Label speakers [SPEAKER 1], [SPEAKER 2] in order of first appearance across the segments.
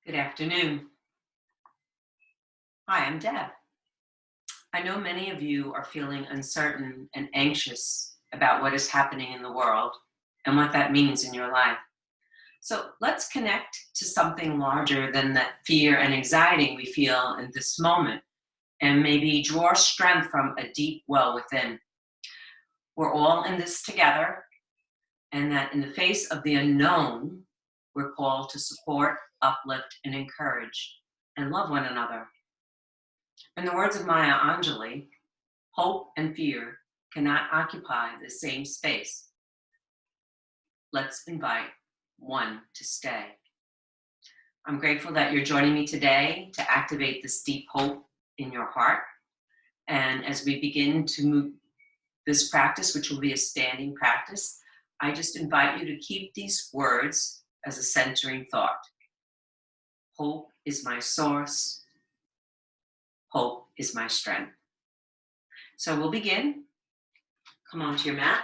[SPEAKER 1] Good afternoon. Hi, I'm Deb. I know many of you are feeling uncertain and anxious about what is happening in the world and what that means in your life. So let's connect to something larger than that fear and anxiety we feel in this moment and maybe draw strength from a deep well within. We're all in this together, and that in the face of the unknown, we're called to support, uplift, and encourage and love one another. In the words of Maya Angelou, hope and fear cannot occupy the same space. Let's invite one to stay. I'm grateful that you're joining me today to activate this deep hope in your heart. And as we begin to move this practice, which will be a standing practice, I just invite you to keep these words as a centering thought. Hope is my source. Hope is my strength. So we'll begin. Come onto your mat.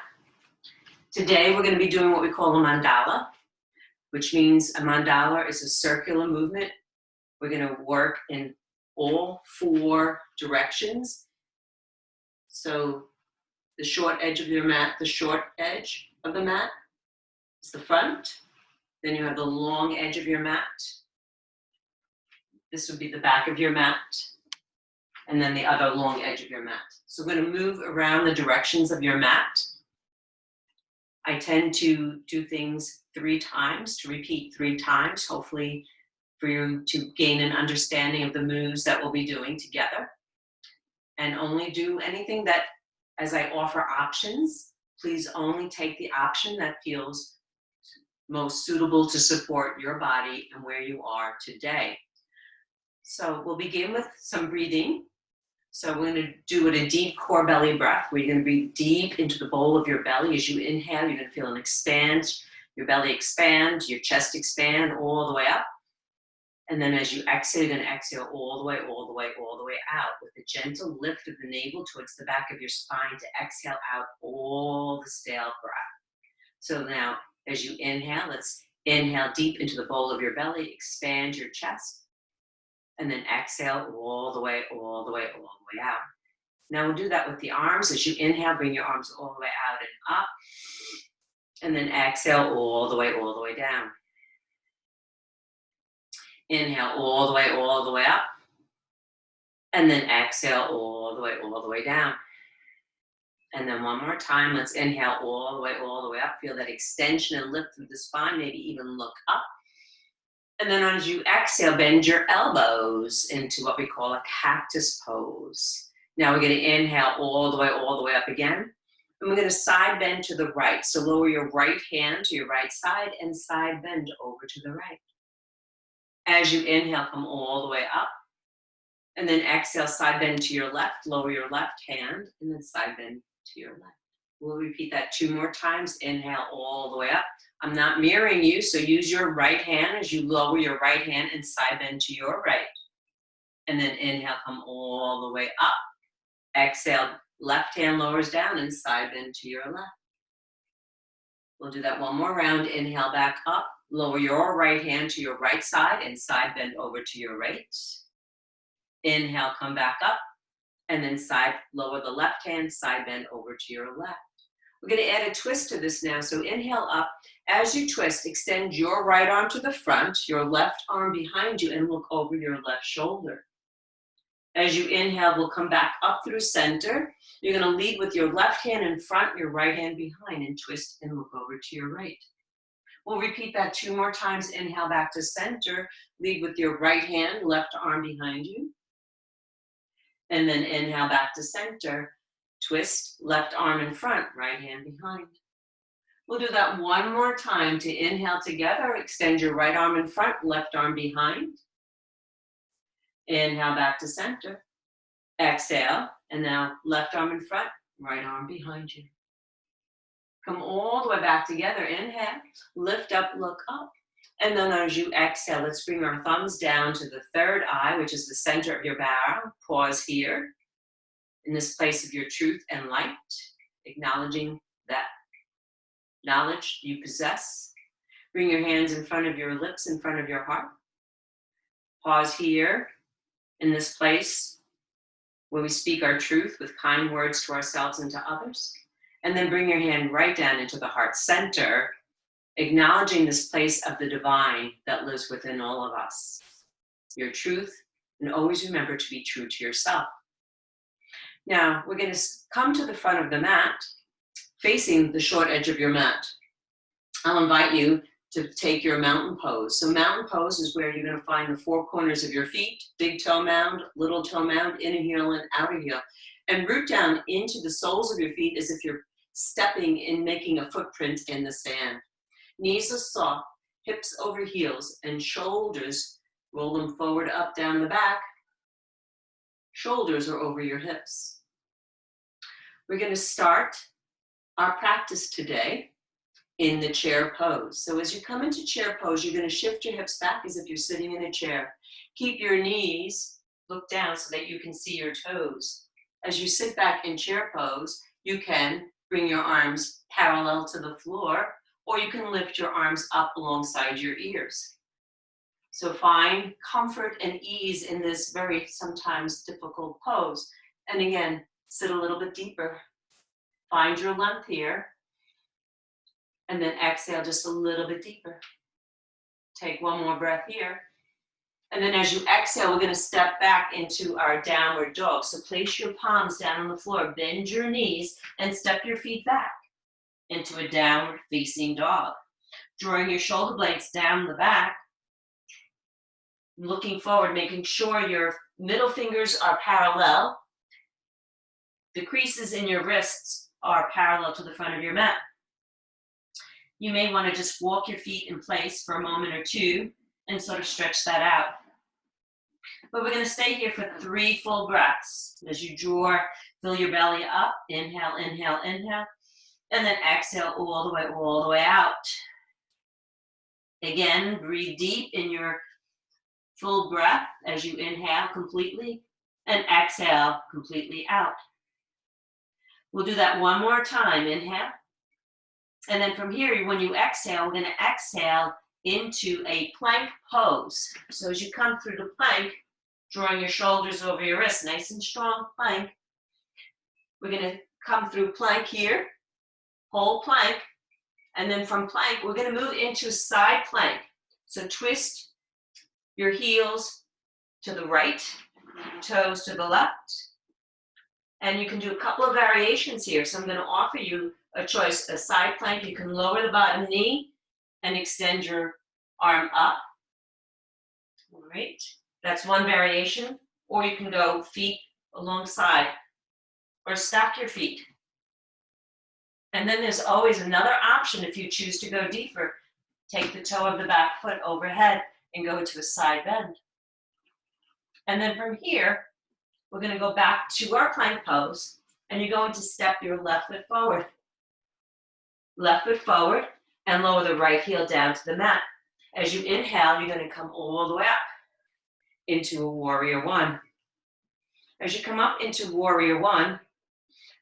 [SPEAKER 1] Today we're going to be doing what we call a mandala, which means a mandala is a circular movement. We're going to work in all four directions. So the short edge of your mat, the short edge of the mat is the front. Then you have the long edge of your mat. This would be the back of your mat. And then the other long edge of your mat. So we're going to move around the directions of your mat. I tend to do things 3 times, to repeat 3 times, hopefully for you to gain an understanding of the moves that we'll be doing together. And only do anything that, as I offer options, please only take the option that feels most suitable to support your body and where you are today. So we'll begin with some breathing. So we're going to do it a deep core belly breath, where you're going to breathe deep into the bowl of your belly. As you inhale, you're going to feel an expand, your belly expand, your chest expand all the way up. And then as you exhale, you're going to exhale all the way, all the way, all the way out with a gentle lift of the navel towards the back of your spine to exhale out all the stale breath. So now, as you inhale, let's inhale deep into the bowl of your belly, expand your chest. And then exhale all the way, all the way, all the way out. Now we'll do that with the arms. As you inhale, bring your arms all the way out and up. And then exhale all the way down. Inhale all the way up. And then exhale all the way down. And then one more time, let's inhale all the way up. Feel that extension and lift through the spine, maybe even look up. And then as you exhale, bend your elbows into what we call a cactus pose. Now we're going to inhale all the way up again. And we're going to side bend to the right. So lower your right hand to your right side and side bend over to the right. As you inhale, come all the way up. And then exhale, side bend to your left, lower your left hand, and then side bend to your left. We'll repeat that 2 more times. Inhale all the way up. I'm not mirroring you, so use your right hand as you lower your right hand and side bend to your right. And then inhale, come all the way up. Exhale, left hand lowers down and side bend to your left. We'll do that one more round. Inhale back up. Lower your right hand to your right side and side bend over to your right. Inhale, come back up. And then lower the left hand, side bend over to your left. We're going to add a twist to this now. So inhale up. As you twist, extend your right arm to the front, your left arm behind you, and look over your left shoulder. As you inhale, we'll come back up through center. You're going to lead with your left hand in front, your right hand behind, and twist and look over to your right. We'll repeat that 2 more times. Inhale back to center. Lead with your right hand, left arm behind you. And then inhale back to center. Twist, left arm in front, right hand behind. We'll do that 1 more time. To inhale together, extend your right arm in front, left arm behind. Inhale back to center. Exhale, and now left arm in front, right arm behind you. Come all the way back together. Inhale, lift up, look up. And then as you exhale, let's bring our thumbs down to the third eye, which is the center of your brow. Pause here in this place of your truth and light, acknowledging that knowledge you possess. Bring your hands in front of your lips, in front of your heart. Pause here in this place where we speak our truth with kind words to ourselves and to others. And then bring your hand right down into the heart center, acknowledging this place of the divine that lives within all of us. Your truth, and always remember to be true to yourself. Now, we're going to come to the front of the mat, facing the short edge of your mat. I'll invite you to take your mountain pose. So mountain pose is where you're going to find the four corners of your feet, big toe mound, little toe mound, inner heel and outer heel, and root down into the soles of your feet as if you're stepping and making a footprint in the sand. Knees are soft, hips over heels, and shoulders, roll them forward, up, down the back. Shoulders are over your hips. We're going to start our practice today in the chair pose. So as you come into chair pose, you're going to shift your hips back as if you're sitting in a chair. Keep your knees, look down so that you can see your toes. As you sit back in chair pose, you can bring your arms parallel to the floor, or you can lift your arms up alongside your ears. So find comfort and ease in this very sometimes difficult pose. And again, sit a little bit deeper. Find your length here. And then exhale just a little bit deeper. Take one more breath here. And then as you exhale, we're going to step back into our downward dog. So place your palms down on the floor, bend your knees, and step your feet back into a downward facing dog. Drawing your shoulder blades down the back. Looking forward, making sure your middle fingers are parallel. The creases in your wrists are parallel to the front of your mat. You may want to just walk your feet in place for a moment or two and sort of stretch that out. But we're going to stay here for 3 full breaths. As you draw, fill your belly up. Inhale, inhale, inhale. And then exhale all the way out. Again, breathe deep in your full breath as you inhale completely and exhale completely out. We'll do that one more time. Inhale. And then from here, when you exhale, we're going to exhale into a plank pose. So as you come through the plank, drawing your shoulders over your wrists, nice and strong plank. We're going to come through plank here, whole plank. And then from plank, we're going to move into side plank. So twist your heels to the right, toes to the left. And you can do a couple of variations here. So I'm going to offer you a choice, a side plank. You can lower the bottom knee and extend your arm up. All right, that's one variation. Or you can go feet alongside or stack your feet. And then there's always another option if you choose to go deeper. Take the toe of the back foot overhead and go into a side bend. And then from here, we're going to go back to our plank pose, and you're going to step your left foot forward. Left foot forward, and lower the right heel down to the mat. As you inhale, you're going to come all the way up into a warrior one. As you come up into warrior one,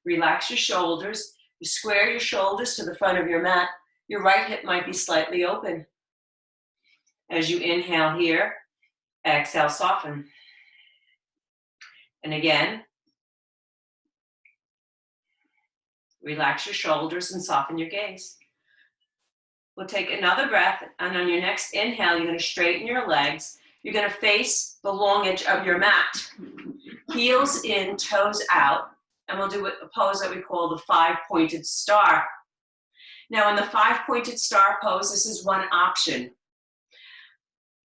[SPEAKER 1] relax your shoulders. You square your shoulders to the front of your mat. Your right hip might be slightly open. As you inhale here, exhale, soften. And again, relax your shoulders and soften your gaze. We'll take another breath, and on your next inhale, you're going to straighten your legs. You're going to face the long edge of your mat. Heels in, toes out, and we'll do a pose that we call the 5-pointed star. Now, in the 5-pointed star pose, this is one option.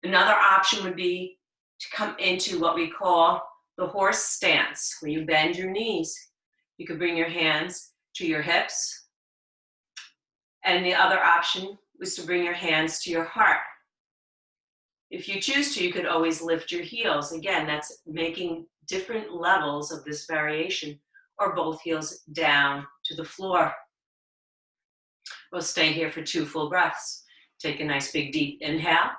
[SPEAKER 1] Another option would be to come into what we call the horse stance, where you bend your knees. You could bring your hands to your hips. And the other option was to bring your hands to your heart. If you choose to, you could always lift your heels. Again, that's making different levels of this variation, or both heels down to the floor. We'll stay here for 2 full breaths. Take a nice big deep inhale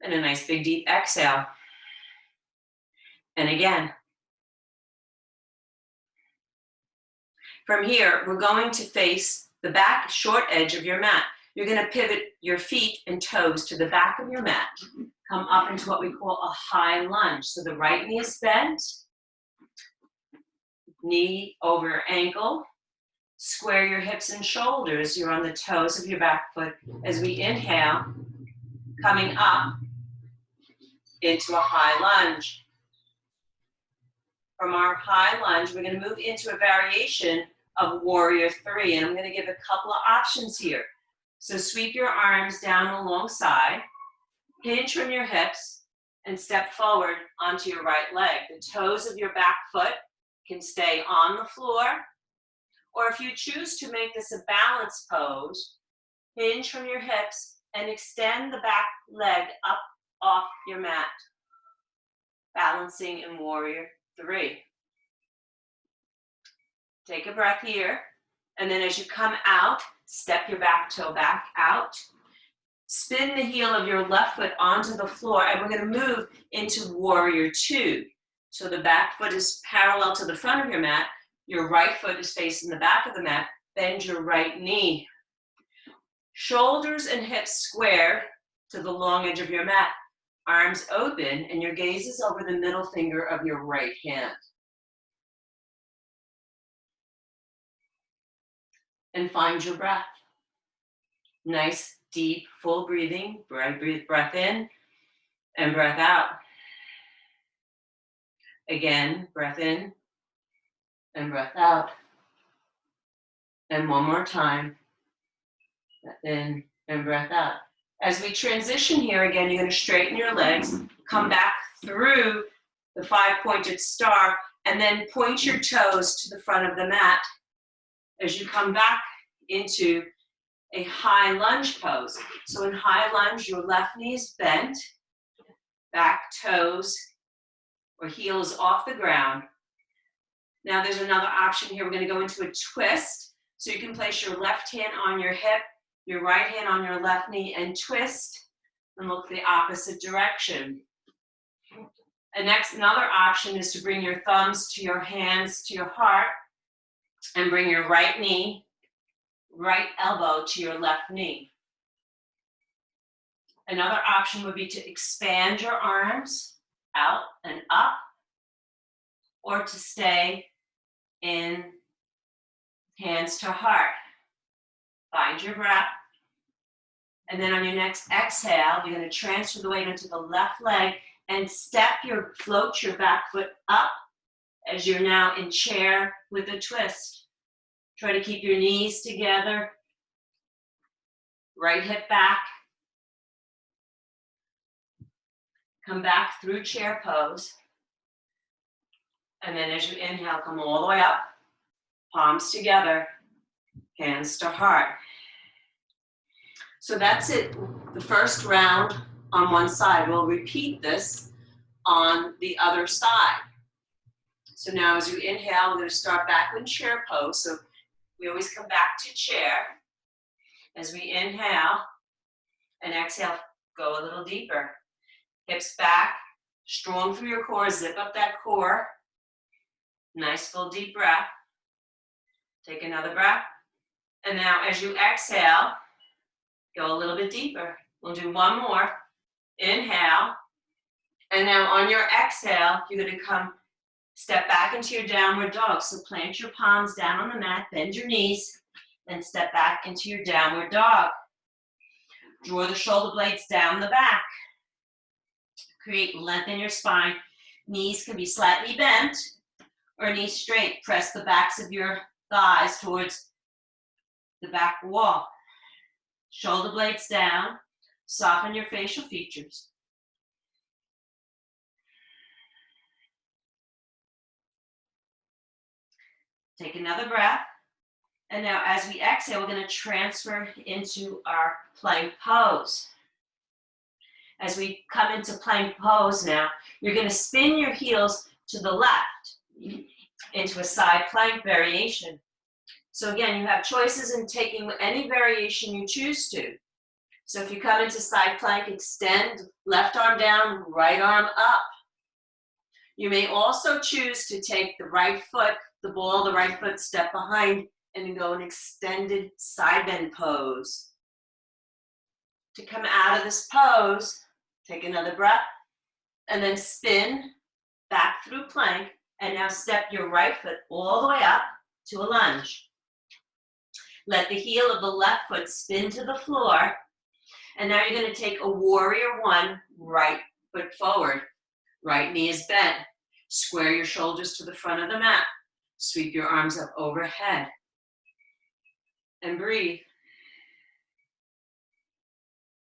[SPEAKER 1] and a nice big deep exhale. And again. From here, we're going to face the back short edge of your mat. You're going to pivot your feet and toes to the back of your mat. come up into what we call a high lunge. So the right knee is bent, knee over your ankle. Square your hips and shoulders. You're on the toes of your back foot as we inhale, coming up into a high lunge. From our high lunge, we're going to move into a variation of warrior three, and I'm going to give a couple of options here. So sweep your arms down alongside, hinge from your hips, and step forward onto your right leg. The toes of your back foot can stay on the floor, or if you choose to make this a balance pose, hinge from your hips and extend the back leg up off your mat, balancing in warrior three. Take a breath here, and then as you come out, step your back toe back out. Spin the heel of your left foot onto the floor, and we're going to move into warrior two. So the back foot is parallel to the front of your mat. Your right foot is facing the back of the mat. Bend your right knee. Shoulders and hips square to the long edge of your mat. Arms open, and your gaze is over the middle finger of your right hand. And find your breath. Nice, deep, full breathing. Breath in and breath out. Again, breath in and breath out. And one more time. Breath in and breath out. As we transition here, again, you're going to straighten your legs, come back through the five-pointed star, and then point your toes to the front of the mat as you come back into a high lunge pose. So in high lunge, your left knee is bent, back toes or heels off the ground. Now there's another option here. We're going to go into a twist. So you can place your left hand on your hip, your right hand on your left knee, and twist and look the opposite direction. And next, another option is to bring your thumbs to your hands to your heart and bring your right knee, right elbow to your left knee. Another option would be to expand your arms out and up, or to stay in hands to heart. Find your breath. And then on your next exhale, you're going to transfer the weight into the left leg and float your back foot up as you're now in chair with a twist. Try to keep your knees together. Right hip back. Come back through chair pose. And then as you inhale, come all the way up. Palms together. Hands to heart. So that's it. The first round on one side. We'll repeat this on the other side. So now as you inhale, we're going to start back in chair pose. So we always come back to chair. As we inhale and exhale, go a little deeper. Hips back, strong through your core, zip up that core. Nice full deep breath. Take another breath. And now as you exhale, go a little bit deeper. We'll do one more. Inhale. And now on your exhale, you're going to step back into your downward dog. So plant your palms down on the mat, bend your knees, and step back into your downward dog. Draw the shoulder blades down the back. Create length in your spine. Knees can be slightly bent or knees straight. Press the backs of your thighs towards the back wall. Shoulder blades down. Soften your facial features. Take another breath. And now as we exhale, we're going to transfer into our plank pose. As we come into plank pose now, you're going to spin your heels to the left into a side plank variation. So again, you have choices in taking any variation you choose to. So if you come into side plank, extend left arm down, right arm up. You may also choose to take the right foot, the ball of the right foot, step behind, and go an extended side bend pose. To come out of this pose, Take another breath, and then spin back through plank, and now step your right foot all the way up to a lunge. Let the heel of the left foot spin to the floor, and now you're going to take a warrior one, right foot forward. Right knee is bent. Square your shoulders to the front of the mat. Sweep your arms up overhead. And breathe.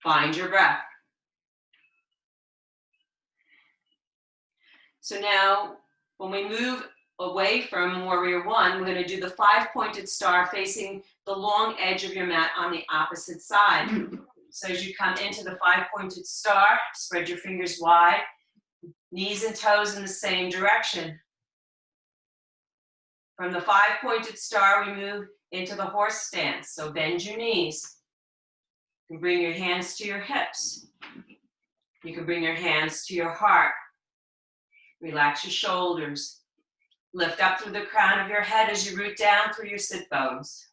[SPEAKER 1] Find your breath. So now, when we move away from warrior one, we're going to do the 5-pointed star facing the long edge of your mat on the opposite side. So as you come into the 5-pointed star, spread your fingers wide, knees and toes in the same direction. From the 5-pointed star, we move into the horse stance. So bend your knees. You can bring your hands to your hips. You can bring your hands to your heart. Relax your shoulders. Lift up through the crown of your head as you root down through your sit bones.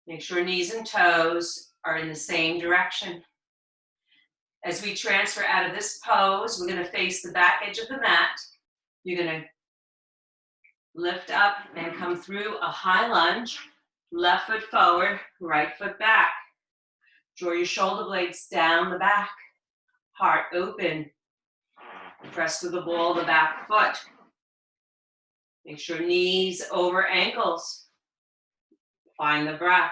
[SPEAKER 1] Make sure knees and toes are in the same direction. As we transfer out of this pose, we're going to face the back edge of the mat. You're going to lift up and come through a high lunge. Left foot forward, right foot back. Draw your shoulder blades down the back. Heart open. Press through the ball of the back foot. Make sure knees over ankles. Find the breath.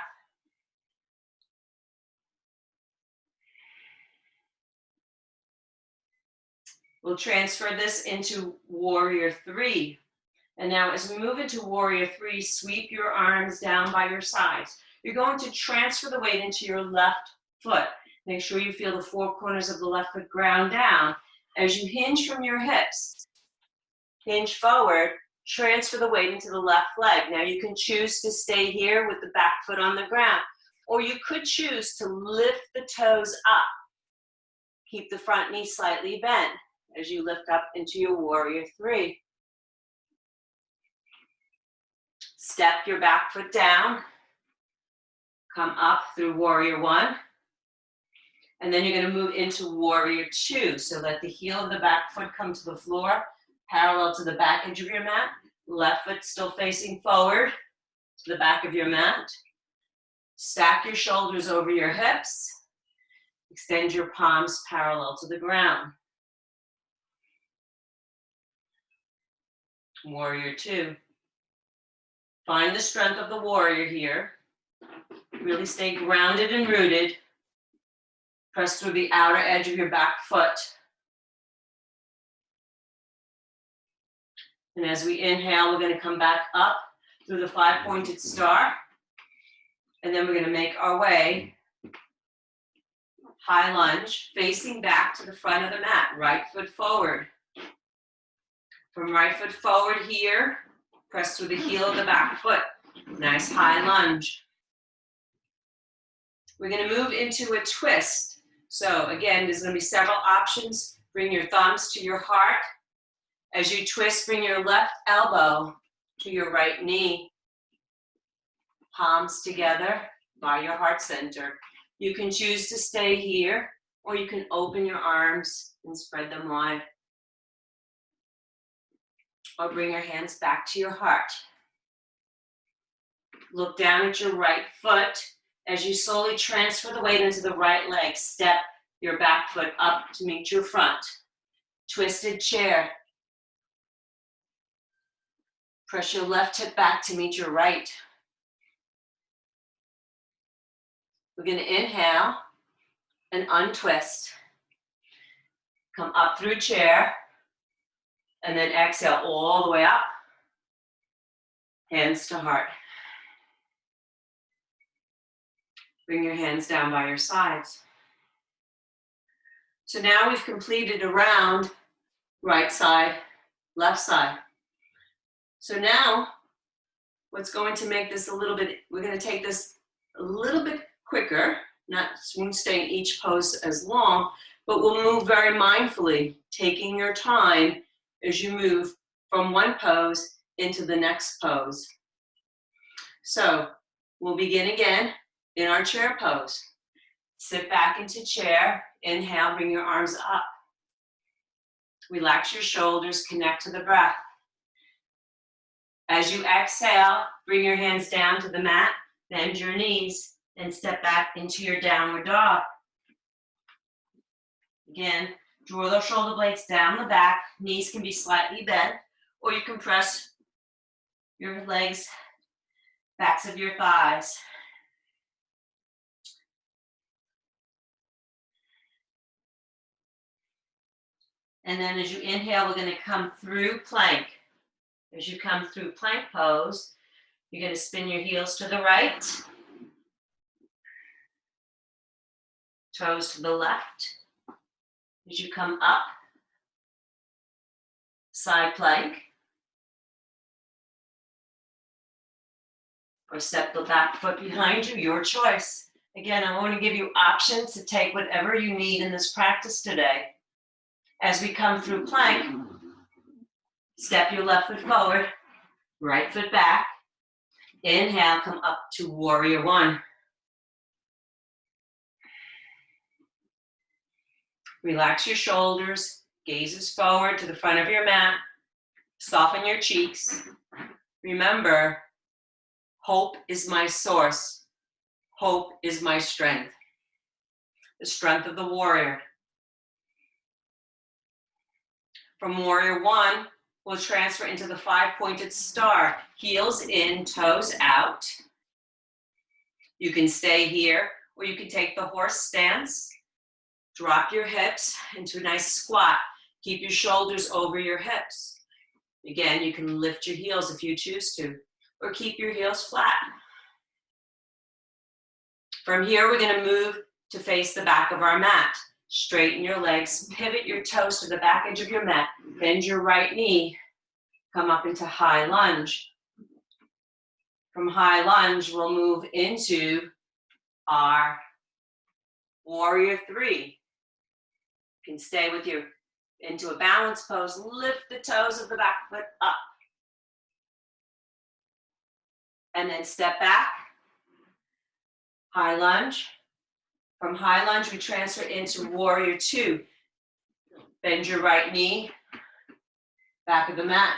[SPEAKER 1] We'll transfer this into warrior three. And now as we move into warrior three, sweep your arms down by your sides. You're going to transfer the weight into your left foot. Make sure you feel the four corners of the left foot ground down. As you hinge from your hips, hinge forward, transfer the weight into the left leg. Now you can choose to stay here with the back foot on the ground, or you could choose to lift the toes up. Keep the front knee slightly bent as you lift up into your warrior three. Step your back foot down. Come up through warrior one. And then you're going to move into warrior two. So let the heel of the back foot come to the floor, parallel to the back edge of your mat. Left foot still facing forward to the back of your mat. Stack your shoulders over your hips. Extend your palms parallel to the ground. Warrior two. Find the strength of the warrior here. Really stay grounded and rooted. Press through the outer edge of your back foot. And as we inhale, we're going to come back up through the 5-pointed star. And then we're going to make our way, high lunge, facing back to the front of the mat. Right foot forward. From right foot forward here, press through the heel of the back foot. Nice high lunge. We're going to move into a twist. So again, there's going to be several options. Bring your thumbs to your heart. As you twist, bring your left elbow to your right knee. Palms together by your heart center. You can choose to stay here, or you can open your arms and spread them wide. Or bring your hands back to your heart. Look down at your right foot. As you slowly transfer the weight into the right leg, step your back foot up to meet your front. Twisted chair. Press your left hip back to meet your right. We're going to inhale and untwist. Come up through chair. And then exhale all the way up. Hands to heart. Bring your hands down by your sides. So now we've completed a round, right side, left side. So now, what's going to make this a little bit, we're going to take this a little bit quicker, won't stay in each pose as long, but we'll move very mindfully, taking your time as you move from one pose into the next pose. So we'll begin again in our chair pose. Sit back into chair. Inhale, bring your arms up. Relax your shoulders, connect to the breath. As you exhale, bring your hands down to the mat, bend your knees, and step back into your downward dog. Again, draw those shoulder blades down the back. Knees can be slightly bent, or you can press your legs, backs of your thighs. And then as you inhale, we're going to come through plank. As you come through plank pose, you're going to spin your heels to the right, toes to the left. As you come up, side plank, or step the back foot behind you, your choice. Again, I want to give you options to take whatever you need in this practice today. As we come through plank, step your left foot forward, right foot back. Inhale, come up to warrior one. Relax your shoulders, gazes forward to the front of your mat. Soften your cheeks. Remember, hope is my source. Hope is my strength. The strength of the warrior. From warrior one, we'll transfer into the five-pointed star. Heels in, toes out. You can stay here, or you can take the horse stance. Drop your hips into a nice squat. Keep your shoulders over your hips. Again, you can lift your heels if you choose to, or keep your heels flat. From here, we're going to move to face the back of our mat. Straighten your legs, pivot your toes to the back edge of your mat, bend your right knee, come up into high lunge. From high lunge, we'll move into our warrior three. You can stay with you into a balance pose, lift the toes of the back foot up. And then step back, high lunge. From high lunge, we transfer into warrior two. Bend your right knee, back of the mat.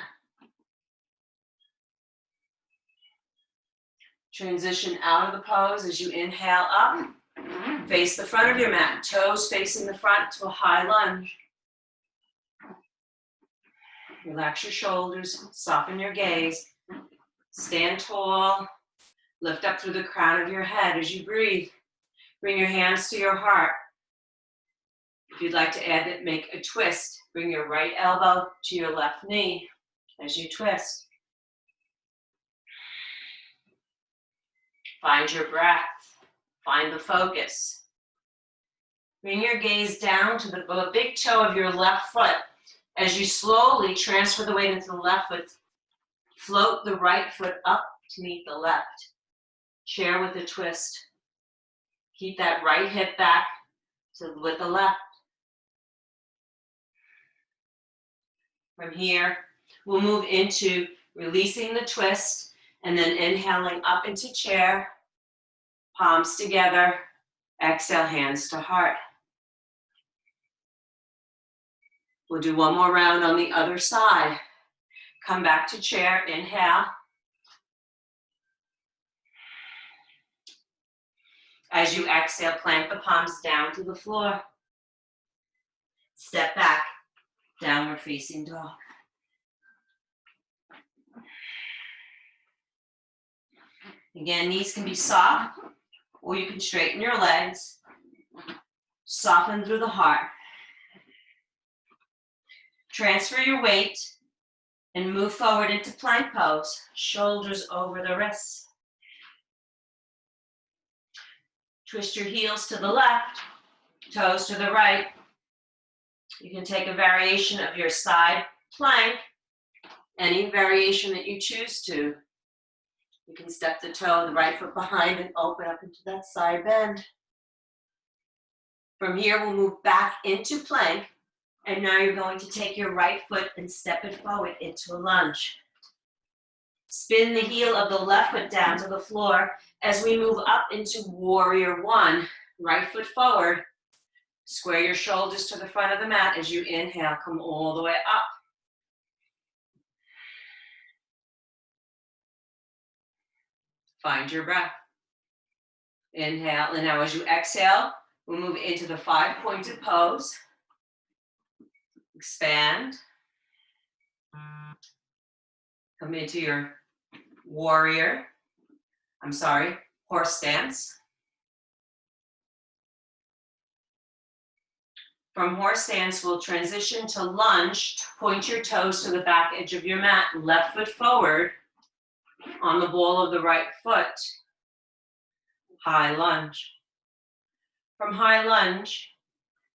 [SPEAKER 1] Transition out of the pose as you inhale up. Face the front of your mat, toes facing the front to a high lunge. Relax your shoulders, soften your gaze. Stand tall, lift up through the crown of your head as you breathe. Bring your hands to your heart. If you'd like to add it, make a twist. Bring your right elbow to your left knee as you twist. Find your breath. Find the focus. Bring your gaze down to the big toe of your left foot. As you slowly transfer the weight into the left foot, float the right foot up to meet the left. Chair with a twist. Keep that right hip back with the left. From here, we'll move into releasing the twist and then inhaling up into chair, palms together, exhale, hands to heart. We'll do one more round on the other side. Come back to chair, inhale. As you exhale, plant the palms down to the floor. Step back, downward facing dog. Again, knees can be soft, or you can straighten your legs. Soften through the heart. Transfer your weight and move forward into plank pose, shoulders over the wrists. Twist your heels to the left, toes to the right. You can take a variation of your side plank, any variation that you choose to. You can step the toe, the right foot behind and open up into that side bend. From here, we'll move back into plank. And now you're going to take your right foot and step it forward into a lunge. Spin the heel of the left foot down to the floor as we move up into warrior one. Right foot forward. Square your shoulders to the front of the mat as you inhale. Come all the way up. Find your breath. Inhale, and now as you exhale, we'll move into the 5-pointed pose. Expand. Come into your horse stance. From horse stance, we'll transition to lunge. Point your toes to the back edge of your mat. Left foot forward on the ball of the right foot. High lunge. From high lunge,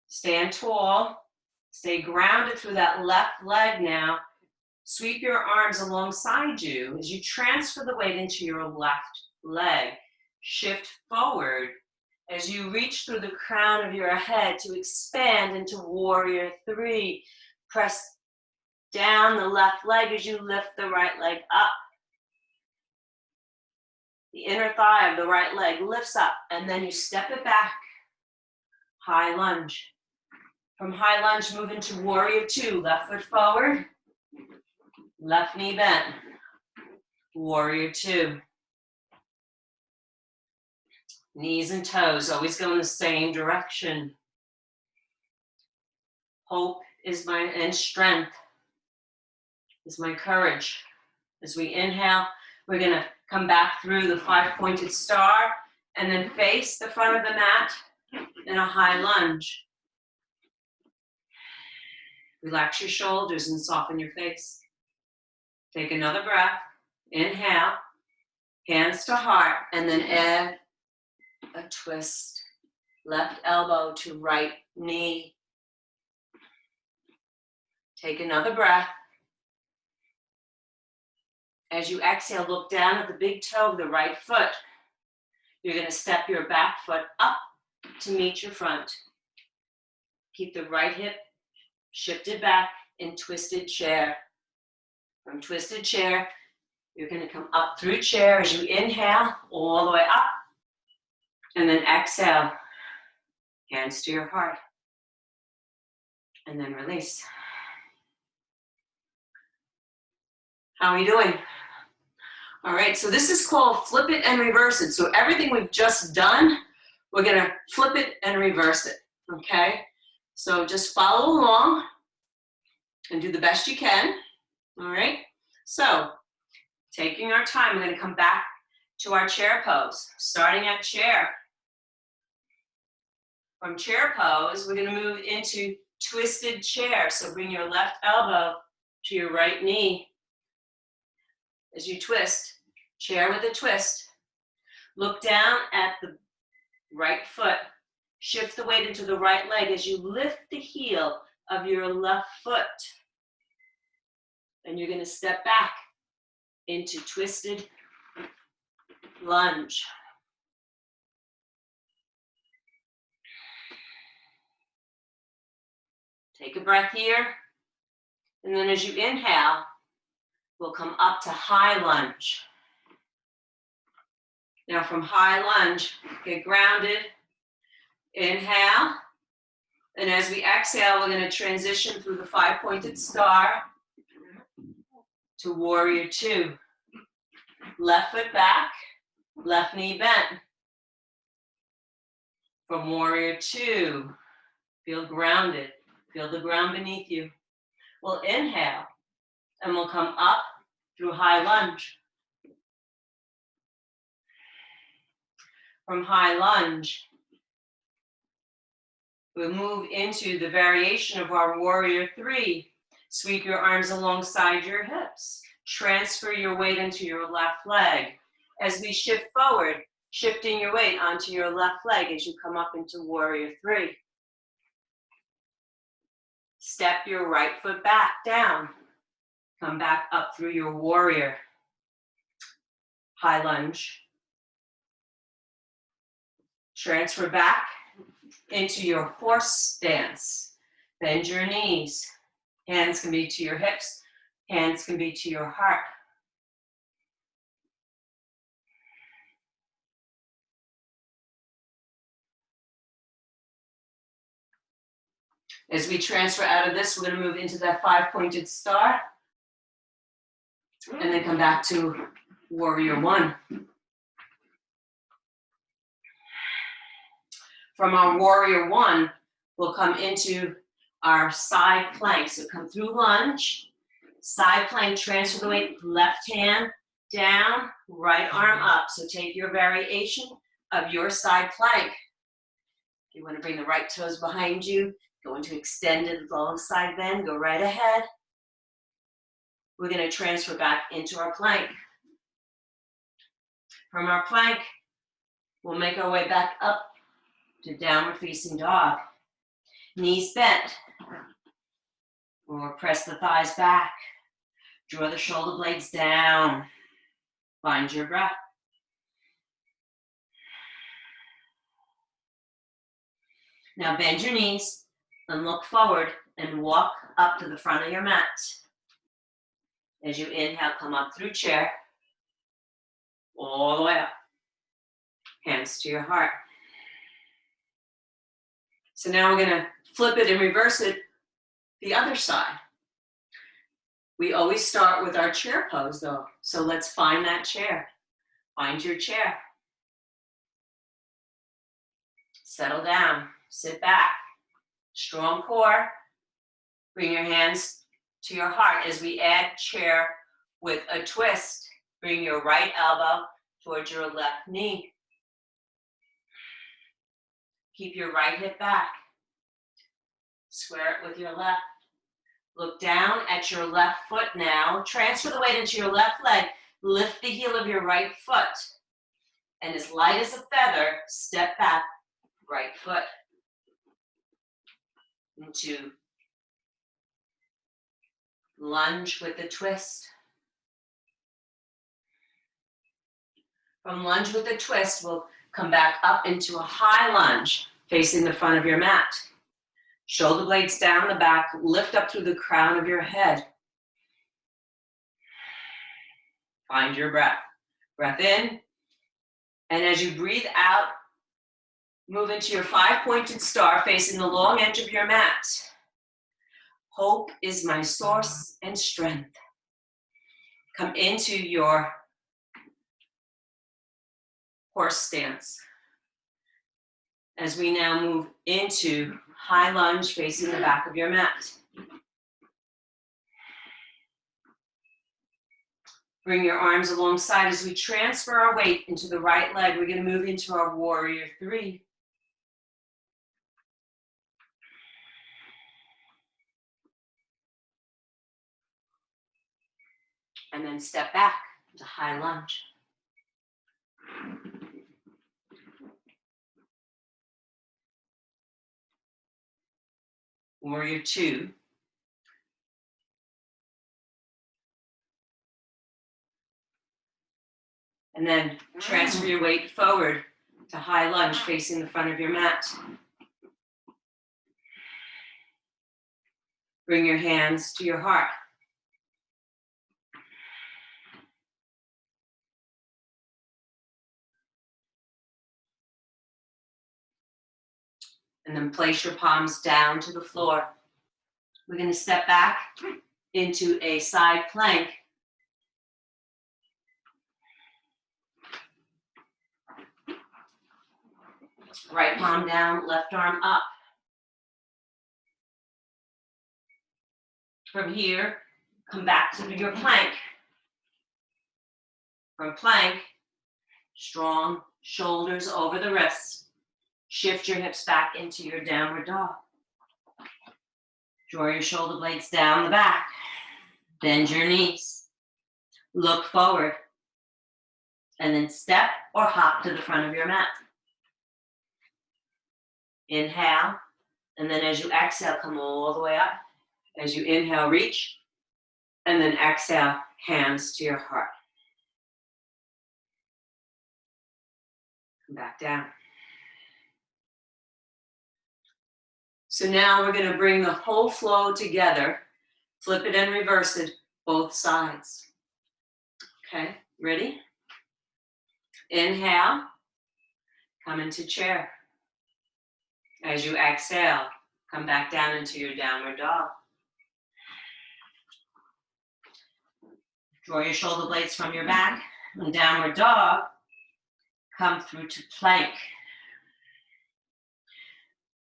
[SPEAKER 1] stand tall. Stay grounded through that left leg now. Sweep your arms alongside you as you transfer the weight into your left leg. Shift forward as you reach through the crown of your head to expand into warrior 3. Press down the left leg as you lift the right leg up. The inner thigh of the right leg lifts up, and then you step it back. High lunge. From high lunge, move into warrior 2. Left foot forward. Left knee bent. Warrior 2. Knees and toes always go in the same direction. Hope is and strength is my courage. As we inhale, we're going to come back through the 5-pointed star and then face the front of the mat in a high lunge. Relax your shoulders and soften your face. Take another breath. Inhale, hands to heart, and then add a twist. Left elbow to right knee. Take another breath. As you exhale, look down at the big toe of the right foot. You're going to step your back foot up to meet your front. Keep the right hip shifted back in twisted chair. From twisted chair, you're going to come up through chair as you inhale all the way up. And then exhale, hands to your heart. And then release. How are we doing? All right, so this is called flip it and reverse it. So everything we've just done, we're going to flip it and reverse it, okay? So just follow along and do the best you can, all right? So taking our time, we're going to come back to our chair pose. Starting at chair. From chair pose, we're going to move into twisted chair. So bring your left elbow to your right knee. As you twist, chair with a twist. Look down at the right foot. Shift the weight into the right leg as you lift the heel of your left foot. And you're going to step back into twisted lunge. Take a breath here. And then as you inhale, we'll come up to high lunge. Now from high lunge, get grounded. Inhale. And as we exhale, we're going to transition through the 5-pointed star to warrior 2. Left foot back, left knee bent. From warrior 2, feel grounded. Feel the ground beneath you. We'll inhale and we'll come up through high lunge. From high lunge, we'll move into the variation of our warrior 3. Sweep your arms alongside your hips. Transfer your weight into your left leg. As we shift forward, shifting your weight onto your left leg as you come up into warrior 3. Step your right foot back down. Come back up through your warrior. High lunge. Transfer back into your horse stance. Bend your knees. Hands can be to your hips. Hands can be to your heart. As we transfer out of this, we're going to move into that 5-pointed star. And then come back to warrior one. From our warrior one, we'll come into our side plank. So come through lunge, side plank, transfer the weight, left hand down, right arm up. So take your variation of your side plank. You want to bring the right toes behind you, go into extended long side bend, go right ahead. We're going to transfer back into our plank. From our plank, we'll make our way back up to downward facing dog. Knees bent, or press the thighs back. Draw the shoulder blades down. Find your breath. Now bend your knees and look forward and walk up to the front of your mat. As you inhale, come up through chair, all the way up. Hands to your heart. So now we're going to flip it and reverse it the other side. We always start with our chair pose though. So let's find that chair. Find your chair. Settle down. Sit back. Strong core. Bring your hands to your heart as we add chair with a twist. Bring your right elbow towards your left knee. Keep your right hip back. Square it with your left. Look down at your left foot now. Transfer the weight into your left leg. Lift the heel of your right foot. And as light as a feather, step back, right foot. Into lunge with a twist. From lunge with a twist, we'll come back up into a high lunge, facing the front of your mat. Shoulder blades down the back, lift up through the crown of your head. Find your breath. Breath in, and as you breathe out, move into your 5-pointed star facing the long edge of your mat. Hope is my source and strength. Come into your horse stance. As we now move into high lunge facing the back of your mat. Bring your arms alongside as we transfer our weight into the right leg. We're going to move into our warrior three. And then step back to high lunge. Warrior two. And then transfer your weight forward to high lunge facing the front of your mat. Bring your hands to your heart. And then place your palms down to the floor. We're going to step back into a side plank. Right palm down, left arm up. From here, come back to your plank. From plank, strong shoulders over the wrists. Shift your hips back into your downward dog. Draw your shoulder blades down the back. Bend your knees. Look forward. And then step or hop to the front of your mat. Inhale. And then as you exhale, come all the way up. As you inhale, reach. And then exhale, hands to your heart. Come back down. So now we're going to bring the whole flow together, flip it and reverse it, both sides. Okay, ready? Inhale, come into chair. As you exhale, Come back down into your downward dog. Draw your shoulder blades from your back. In downward dog, come through to plank.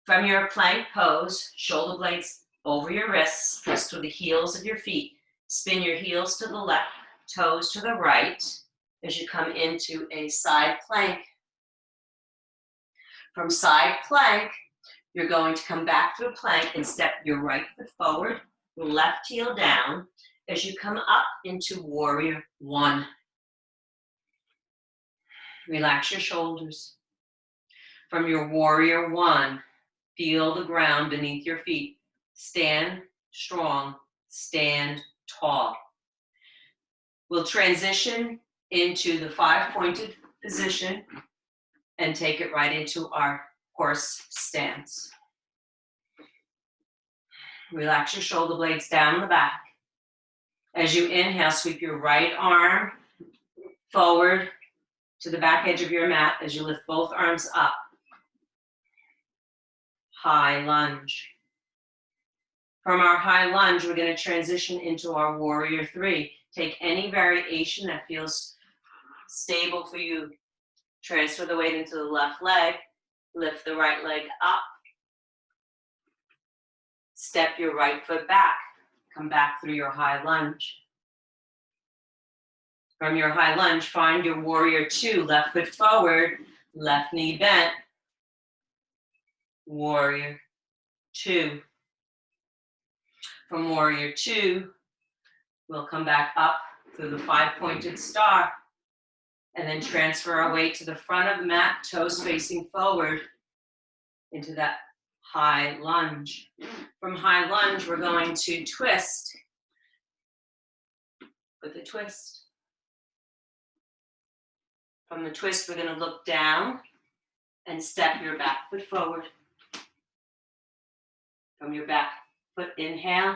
[SPEAKER 1] From your plank pose, shoulder blades over your wrists, press to the heels of your feet. Spin your heels to the left, toes to the right as you come into a side plank. From side plank, you're going to come back through plank and step your right foot forward, left heel down as you come up into warrior one. Relax your shoulders. From your warrior one, feel the ground beneath your feet. Stand strong, stand tall. We'll transition into the five-pointed position and take it right into our horse stance. Relax your shoulder blades down the back. As you inhale, sweep your right arm forward to the back edge of your mat as you lift both arms up. High lunge. From our high lunge, we're going to transition into our warrior three. Take any variation that feels stable for you. Transfer the weight into the left leg. Lift the right leg up. Step your right foot back. Come back through your high lunge. From your high lunge, find your warrior two. Left foot forward, left knee bent. Warrior two. From warrior two, we'll come back up through the five-pointed star and then transfer our weight to the front of the mat, toes facing forward into that high lunge. From high lunge, we're going to twist with a twist. From the twist, we're going to look down and step your back foot forward. From your back foot, inhale,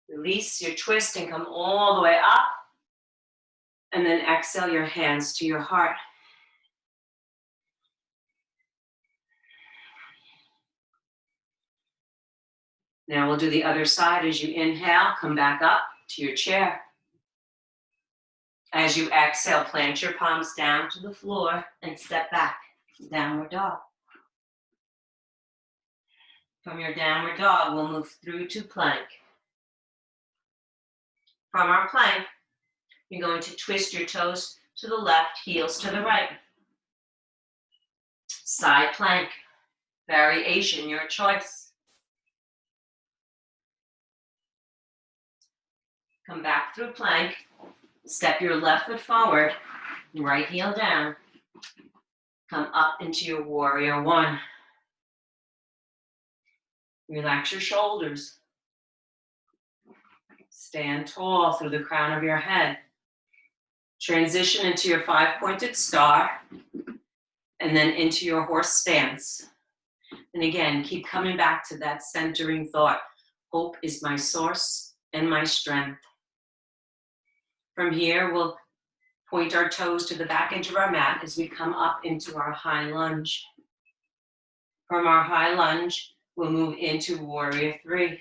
[SPEAKER 1] release your twist and come all the way up. And then exhale your hands to your heart. Now we'll do the other side. As you inhale, come back up to your chair. As you exhale, plant your palms down to the floor and step back, downward dog. From your downward dog, we'll move through to plank. From our plank, you're going to twist your toes to the left, heels to the right. Side plank, variation, your choice. Come back through plank, step your left foot forward, right heel down. Come up into your warrior one. Relax your shoulders. Stand tall through the crown of your head. Transition into your five-pointed star and then into your horse stance. And again, keep coming back to that centering thought. Hope is my source and my strength. From here, we'll point our toes to the back edge of our mat as we come up into our high lunge. From our high lunge, we'll move into warrior three.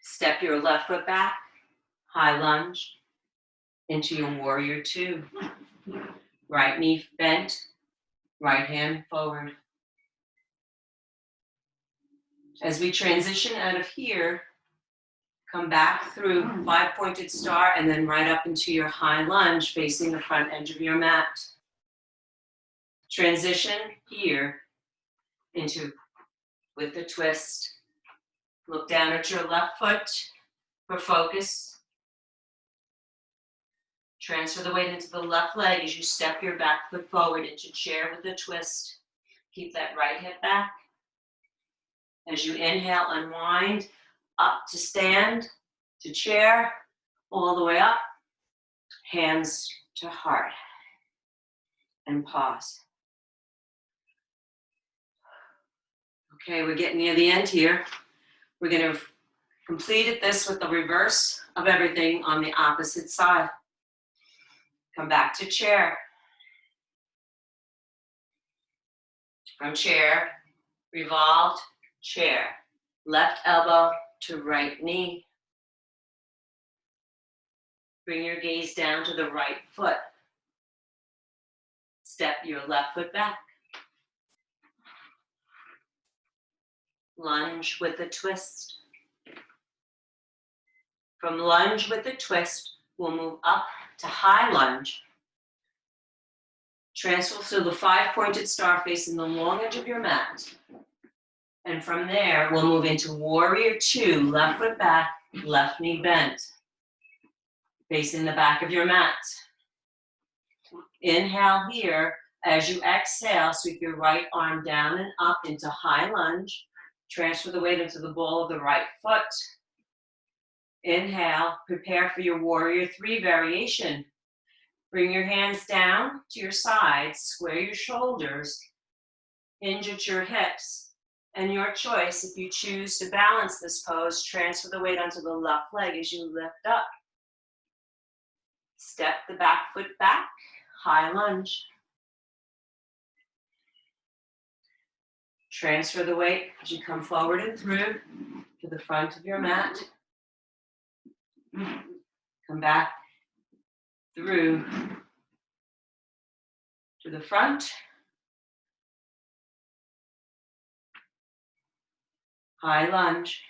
[SPEAKER 1] Step your left foot back, high lunge, into your warrior two. Right knee bent, right hand forward. As we transition out of here, come back through five-pointed star and then right up into your high lunge facing the front edge of your mat. Transition here into with the twist. Look down at your left foot for focus. Transfer the weight into the left leg as you step your back foot forward into chair with a twist. Keep that right hip back. As you inhale, unwind, up to stand, to chair, all the way up, hands to heart, and pause. Okay, we're getting near the end here. We're going to complete this with the reverse of everything on the opposite side. Come back to chair. From chair, revolved chair. Left elbow to right knee. Bring your gaze down to the right foot. Step your left foot back. Lunge with a twist. From lunge with a twist, we'll move up to high lunge. Transfer to the 5-pointed star facing the long edge of your mat. And from there, we'll move into warrior 2, left foot back, left knee bent. Facing the back of your mat. Inhale here. As you exhale, sweep your right arm down and up into high lunge. Transfer the weight into the ball of the right foot. Inhale, prepare for your warrior 3 variation. Bring your hands down to your sides, square your shoulders, hinge at your hips, and your choice, if you choose to balance this pose, transfer the weight onto the left leg as you lift up. Step the back foot back, high lunge. Transfer the weight as you come forward and through to the front of your mat. Come back through to the front. High lunge.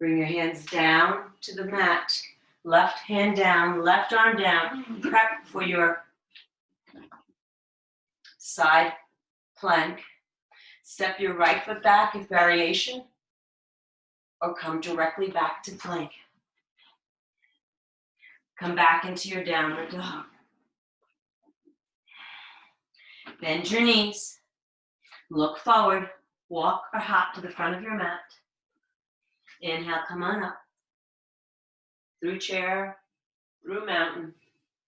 [SPEAKER 1] Bring your hands down to the mat. Left hand down, left arm down. Prep for your side plank. Step your right foot back if variation, or come directly back to plank. Come back into your downward dog. Bend your knees. Look forward. Walk or hop to the front of your mat. Inhale, come on up. Through chair, through mountain,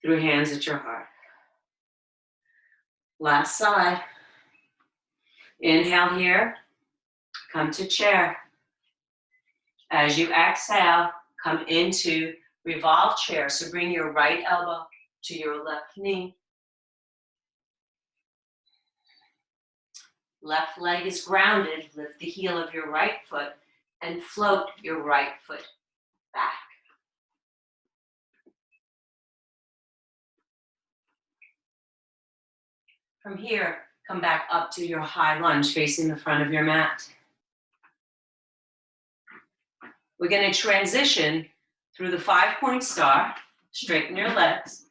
[SPEAKER 1] through hands at your heart. Last side. Inhale here. Come to chair. As you exhale, come into revolved chair. So bring your right elbow to your left knee. Left leg is grounded. Lift the heel of your right foot and float your right foot back. From here, come back up to your high lunge facing the front of your mat. We're going to transition through the 5-point star, straighten your legs,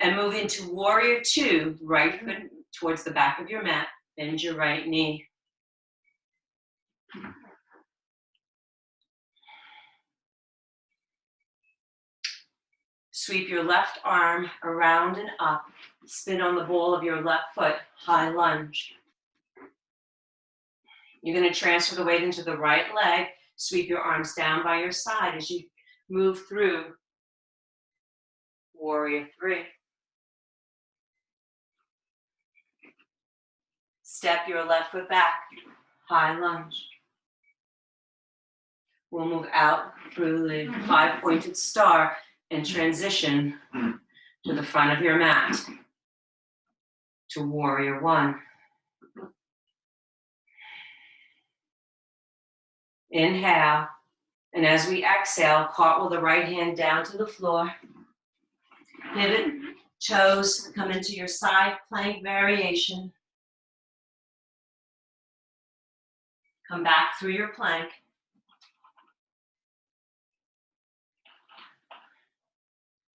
[SPEAKER 1] and move into warrior 2, right foot towards the back of your mat, bend your right knee. Sweep your left arm around and up, spin on the ball of your left foot, high lunge. You're going to transfer the weight into the right leg, sweep your arms down by your side as you move through warrior 3. Step your left foot back, high lunge. We'll move out through the 5-pointed star and transition to the front of your mat to warrior 1. Inhale, and as we exhale, cartwheel the right hand down to the floor. Pivot, toes come into your side plank variation. Come back through your plank.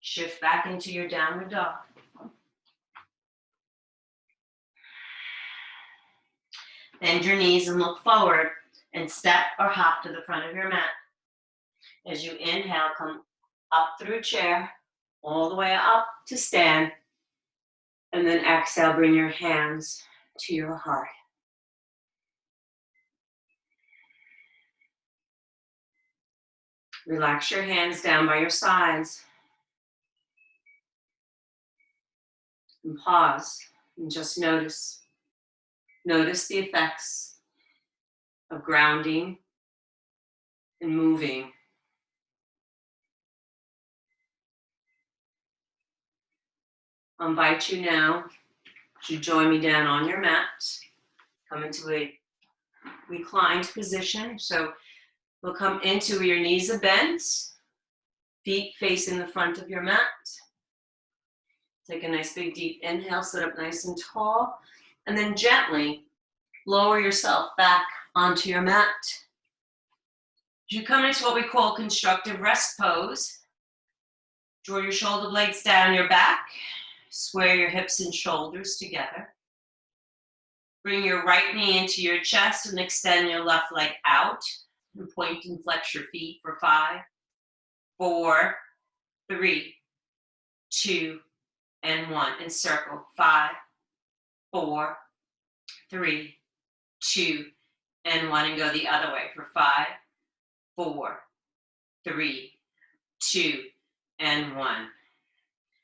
[SPEAKER 1] Shift back into your downward dog. Bend your knees and look forward and step or hop to the front of your mat. As you inhale, come up through chair, all the way up to stand, and then exhale, bring your hands to your heart. Relax your hands down by your sides. And pause and just notice. Notice the effects of grounding and moving. I invite you now to join me down on your mat. Come into a reclined position. So we'll come into where your knees are bent, feet facing the front of your mat. Take a nice big deep inhale, sit up nice and tall, and then gently lower yourself back onto your mat. As you come into what we call constructive rest pose, draw your shoulder blades down your back, square your hips and shoulders together. Bring your right knee into your chest and extend your left leg out. And point and flex your feet for 5, 4, 3, 2, and 1. And circle 5, 4, 3, 2, and 1. And go the other way for 5, 4, 3, 2, and 1.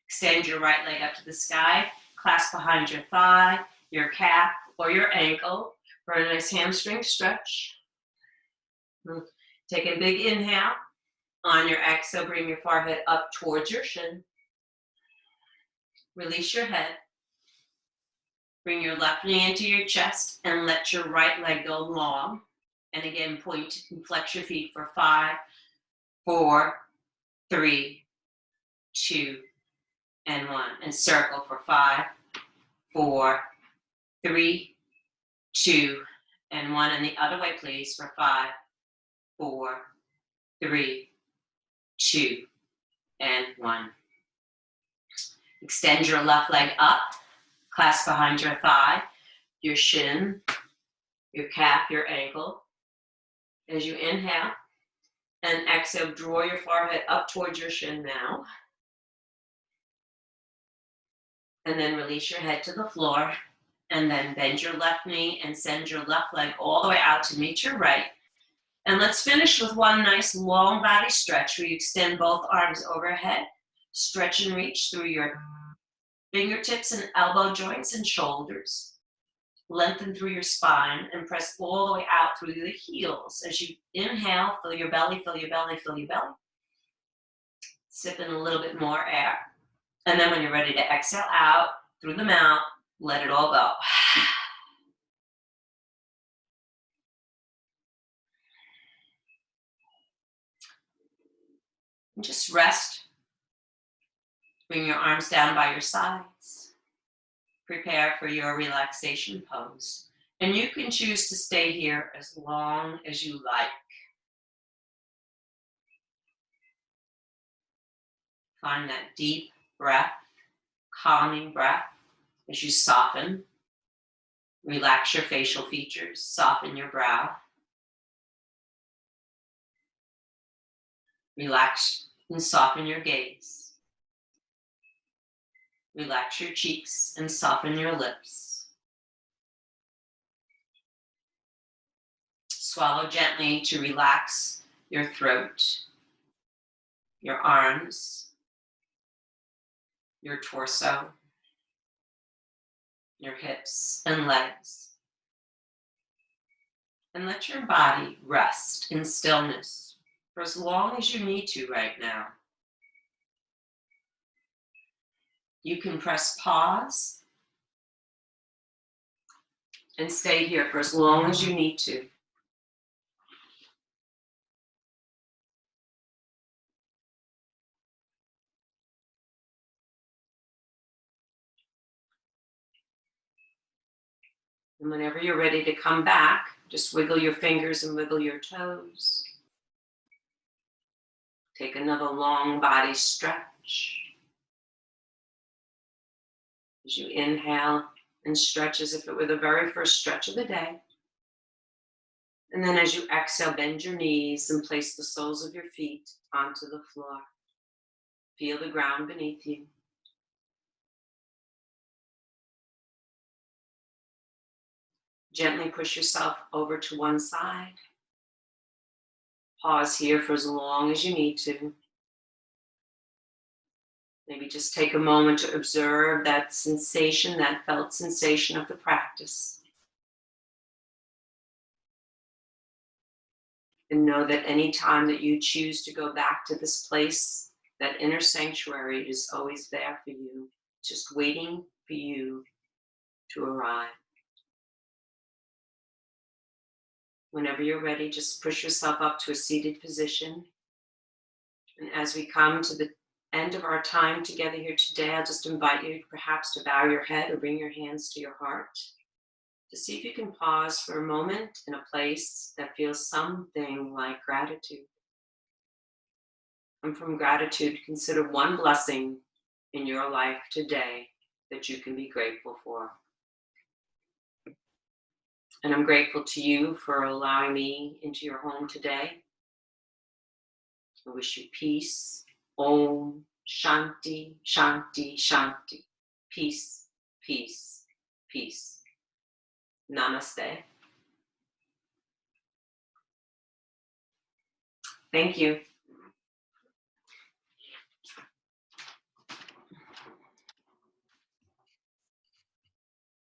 [SPEAKER 1] Extend your right leg up to the sky. Clasp behind your thigh, your calf, or your ankle for a nice hamstring stretch. Take a big inhale. On your exhale, bring your forehead up towards your shin. Release your head. Bring your left knee into your chest and let your right leg go long. And again, point and flex your feet for 5, 4, 3, 2, and 1. And circle for 5, 4, 3, 2, and 1. And the other way, please, for 5, 4, 3, 2, and 1. Extend your left leg up, clasp behind your thigh, your shin, your calf, your ankle. As you inhale and exhale, draw your forehead up towards your shin now. And then release your head to the floor. And then bend your left knee and send your left leg all the way out to meet your right. And let's finish with one nice long body stretch where you extend both arms overhead, stretch and reach through your fingertips and elbow joints and shoulders. Lengthen through your spine and press all the way out through the heels. As you inhale, fill your belly, fill your belly, fill your belly. Sip in a little bit more air. And then when you're ready to exhale out through the mouth, let it all go. And just rest. Bring your arms down by your sides. Prepare for your relaxation pose. And you can choose to stay here as long as you like. Find that deep breath, calming breath as you soften. Relax your facial features, soften your brow. Relax and soften your gaze. Relax your cheeks and soften your lips. Swallow gently to relax your throat, your arms, your torso, your hips and legs. And let your body rest in stillness for as long as you need to right now. You can press pause and stay here for as long as you need to. And whenever you're ready to come back, just wiggle your fingers and wiggle your toes. Take another long body stretch. As you inhale and stretch as if it were the very first stretch of the day. And then as you exhale, bend your knees and place the soles of your feet onto the floor. Feel the ground beneath you. Gently push yourself over to one side. Pause here for as long as you need to. Maybe just take a moment to observe that sensation, that felt sensation of the practice. And know that any time that you choose to go back to this place, that inner sanctuary is always there for you just waiting for you to arrive. Whenever you're ready, just push yourself up to a seated position. And as we come to the end of our time together here today, I'll just invite you perhaps to bow your head or bring your hands to your heart to see if you can pause for a moment in a place that feels something like gratitude. And from gratitude, consider one blessing in your life today that you can be grateful for. And I'm grateful to you for allowing me into your home today. I wish you peace. Om Shanti, Shanti, Shanti. Peace, peace, peace. Namaste. Thank you.